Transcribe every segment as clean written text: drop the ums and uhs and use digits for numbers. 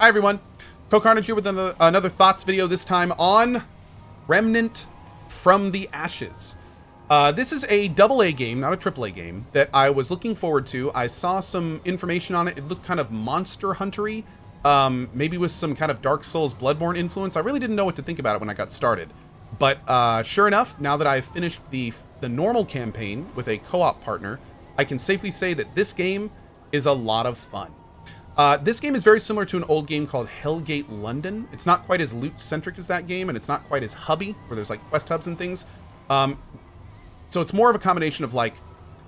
Hi everyone, CohhCarnage here with another thoughts video, this time on Remnant from the Ashes. This is a AA game, not a AAA game, that I was looking forward to. I saw some information on it. It looked kind of Monster Hunter-y, maybe with some kind of Dark Souls Bloodborne influence. I really didn't know what to think about it when I got started. But sure enough, now that I've finished the normal campaign with a co-op partner, I can safely say that this game is a lot of fun. This game is very similar to an old game called Hellgate London. It's not quite as loot-centric as that game, and it's not quite as hubby, where there's like quest hubs and things. So it's more of a combination of like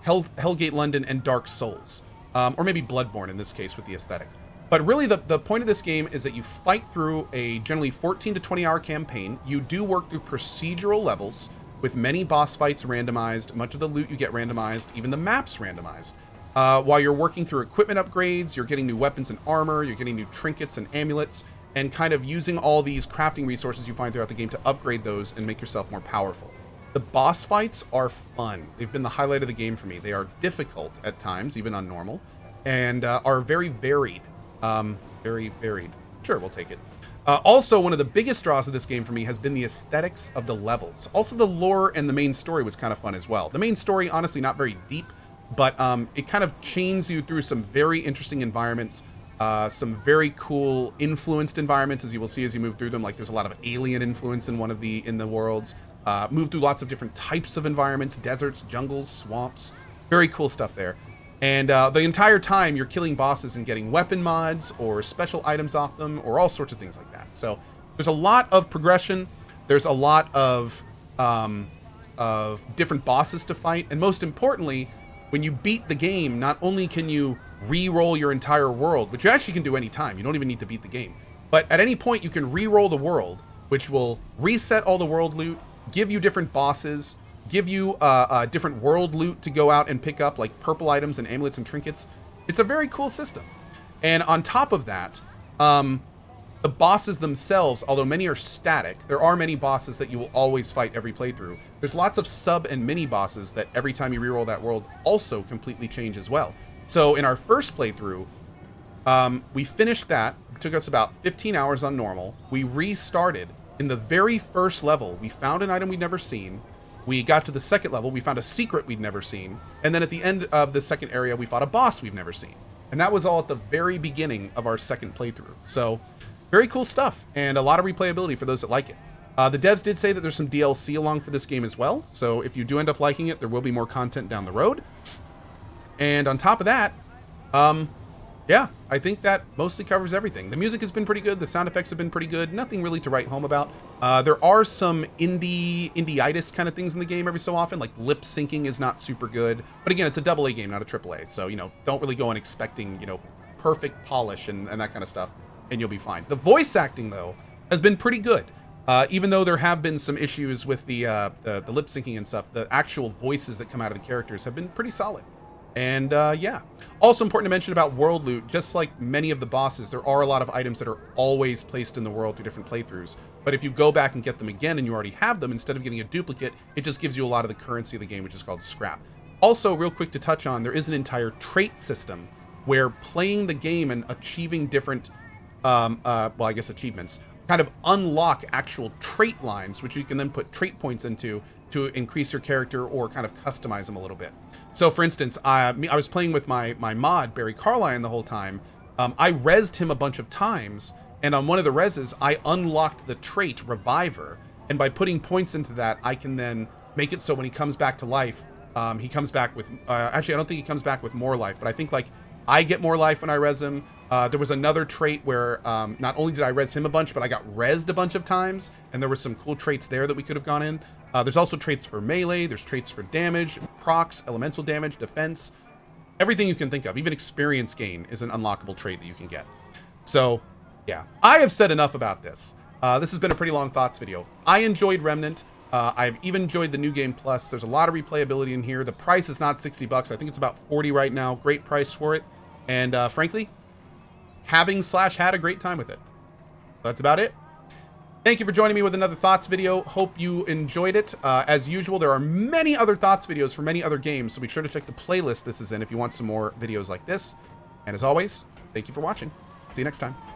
Hellgate London and Dark Souls, or maybe Bloodborne in this case with the aesthetic. But really the point of this game is that you fight through a generally 14 to 20 hour campaign. You do work through procedural levels with many boss fights randomized, much of the loot you get randomized, even the maps randomized. While you're working through equipment upgrades, you're getting new weapons and armor, you're getting new trinkets and amulets, and kind of using all these crafting resources you find throughout the game to upgrade those and make yourself more powerful. The boss fights are fun. They've been the highlight of the game for me. They are difficult at times, even on normal, and are very varied. Very varied. Sure, we'll take it. Also, one of the biggest draws of this game for me has been the aesthetics of the levels. Also, the lore and the main story was kind of fun as well. The main story, honestly, not very deep, but it kind of chains you through some very interesting environments, some very cool influenced environments, as you will see as you move through them. Like there's a lot of alien influence in in the worlds. Move through lots of different types of environments, deserts, jungles, swamps. Very cool stuff there. And the entire time you're killing bosses and getting weapon mods or special items off them or all sorts of things like that. So there's a lot of progression. There's a lot of different bosses to fight. And most importantly, when you beat the game, not only can you re-roll your entire world, which you actually can do anytime. You don't even need to beat the game. But at any point, you can re-roll the world, which will reset all the world loot, give you different bosses, give you different world loot to go out and pick up, like purple items and amulets and trinkets. It's a very cool system. And on top of that, the bosses themselves, although many are static, there are many bosses that you will always fight every playthrough. There's lots of sub and mini bosses that every time you reroll that world also completely change as well. So in our first playthrough, we finished that. It took us about 15 hours on normal. We restarted. In the very first level, we found an item we'd never seen. We got to the second level, we found a secret we'd never seen. And then at the end of the second area, we fought a boss we've never seen. And that was all at the very beginning of our second playthrough. So very cool stuff, and a lot of replayability for those that like it. The devs did say that there's some DLC along for this game as well. So if you do end up liking it, there will be more content down the road. And on top of that, yeah, I think that mostly covers everything. The music has been pretty good. The sound effects have been pretty good. Nothing really to write home about. There are some indie-itis kind of things in the game every so often, like lip syncing is not super good. But again, it's a AA game, not a AAA. So, you know, don't really go in expecting, you know, perfect polish and that kind of stuff, and you'll be fine. The voice acting, though, has been pretty good. Even though there have been some issues with the lip syncing and stuff, the actual voices that come out of the characters have been pretty solid. And yeah, also important to mention about world loot, just like many of the bosses, there are a lot of items that are always placed in the world through different playthroughs. But if you go back and get them again and you already have them, instead of getting a duplicate, it just gives you a lot of the currency of the game, which is called scrap. Also, real quick to touch on, there is an entire trait system where playing the game and achieving different, well, I guess achievements, kind of unlock actual trait lines, which you can then put trait points into to increase your character or kind of customize them a little bit. So for instance, I was playing with my mod, Barry Carline, the whole time. I rezzed him a bunch of times, and on one of the rezzes, I unlocked the trait Reviver. And by putting points into that, I can then make it so when he comes back to life, he comes back with, actually, I don't think he comes back with more life, but I think like I get more life when I res him. There was another trait where not only did I res him a bunch, but I got rezzed a bunch of times, and there were some cool traits there that we could have gone in. There's also traits for melee, there's traits for damage, procs, elemental damage, defense, everything you can think of. Even experience gain is an unlockable trait that you can get. So, yeah, I have said enough about this. This has been a pretty long thoughts video. I enjoyed Remnant. I've even enjoyed the New Game Plus. There's a lot of replayability in here. The price is not 60 bucks. I think it's about 40 right now. Great price for it. And frankly, had a great time with it. That's about it. Thank you for joining me with another Thoughts video. Hope you enjoyed it. As usual, there are many other Thoughts videos for many other games, so be sure to check the playlist this is in if you want some more videos like this. And as always, thank you for watching. See you next time.